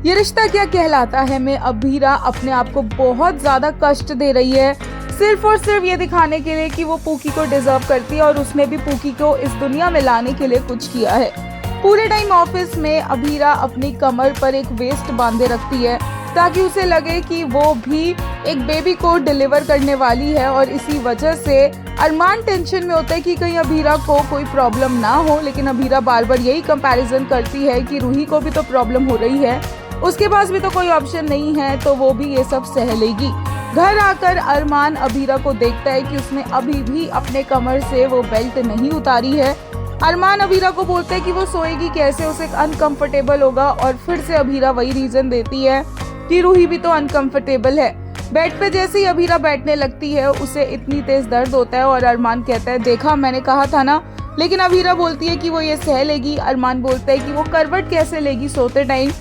ये रिश्ता क्या कहलाता है में अभीरा अपने आप को बहुत ज्यादा कष्ट दे रही है, सिर्फ और सिर्फ ये दिखाने के लिए कि वो पूकी को डिजर्व करती है और उसने भी पूकी को इस दुनिया में लाने के लिए कुछ किया है। पूरे टाइम ऑफिस में अभीरा अपनी कमर पर एक वेस्ट बांधे रखती है ताकि उसे लगे कि वो भी एक बेबी को डिलीवर करने वाली है, और इसी वजह से अरमान टेंशन में होता है कि कहीं अभीरा को कोई प्रॉब्लम ना हो। लेकिन अभीरा बार बार यही कंपैरिजन करती है कि रूही को भी तो प्रॉब्लम हो रही है, उसके पास भी तो कोई ऑप्शन नहीं है, तो वो भी ये सब सह लेगी। घर आकर अरमान अभीरा को देखता है कि उसने अभी भी अपने कमर से वो बेल्ट नहीं उतारी है। अरमान अभीरा को बोलता है कि वो सोएगी कैसे, उसे अनकंफर्टेबल होगा, और फिर से अभीरा वही रीजन देती है कि रूही भी तो अनकंफर्टेबल है। बेड पे जैसे ही अभीरा बैठने लगती है उसे इतनी तेज दर्द होता है और अरमान कहता है देखा मैंने कहा था ना। लेकिन अभीरा बोलती है कि वो ये सह लेगी। अरमान बोलता है कि वो करवट कैसे लेगी सोते टाइम।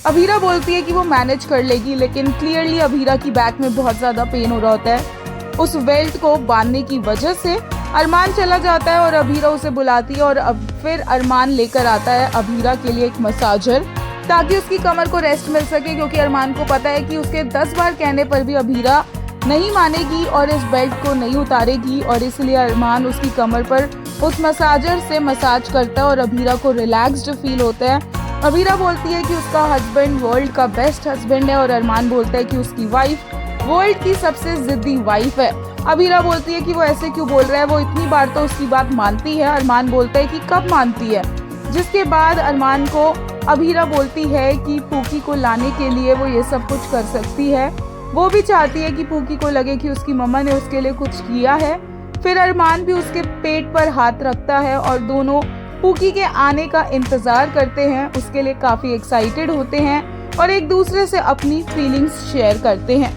अभीरा बोलती है कि वो मैनेज कर लेगी, लेकिन क्लियरली अभीरा की बैक में बहुत ज्यादा पेन हो रहा होता है। उस बेल्ट को बांधने की वजह से अरमान चला जाता है और अभीरा उसे बुलाती है, और अब फिर अरमान लेकर आता है अभीरा के लिए एक मसाजर ताकि उसकी कमर को रेस्ट मिल सके, क्योंकि अरमान को पता है कि उसके 10 बार कहने पर भी अभीरा नहीं मानेगी और इस बेल्ट को नहीं उतारेगी, और इसलिए अरमान उसकी कमर पर उस मसाजर से मसाज करता है और अभीरा को रिलैक्स्ड फील होता है। अभीरा बोलती है कि उसका हस्बैंड वर्ल्ड का बेस्ट हस्बैंड है, और अरमान बोलता है कि उसकी वाइफ वर्ल्ड की सबसे जिद्दी वाइफ है। अभीरा बोलती है कि वो ऐसे क्यों बोल रहा है, वो इतनी बार तो उसकी बात मानती है। अरमान बोलता है कि कब मानती है, जिसके बाद अरमान को अभीरा बोलती है कि पूकी को लाने के लिए वो ये सब कुछ कर सकती है। वो भी चाहती है कि पूकी को लगे कि उसकी मम्मा ने उसके लिए कुछ किया है। फिर अरमान भी उसके पेट पर हाथ रखता है और दोनों पूकी के आने का इंतजार करते हैं, उसके लिए काफी एक्साइटेड होते हैं और एक दूसरे से अपनी फीलिंग्स शेयर करते हैं।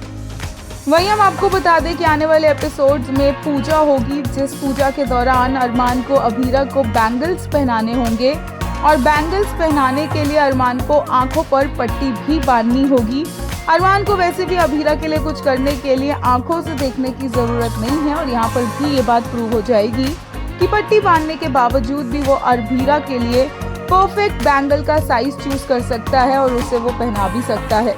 वहीं हम आपको बता दें कि आने वाले एपिसोड्स में पूजा होगी, जिस पूजा के दौरान अरमान को अभीरा को बैंगल्स पहनाने होंगे, और बैंगल्स पहनाने के लिए अरमान को आंखों पर पट्टी भी बांधनी होगी। अरमान को वैसे भी अभीरा के लिए कुछ करने के लिए आंखों से देखने की जरूरत नहीं है, और यहाँ पर भी ये बात प्रूव हो जाएगी कि पट्टी बांधने के बावजूद भी वो अभीरा के लिए परफेक्ट बैंगल का साइज चूज कर सकता है और उसे वो पहना भी सकता है।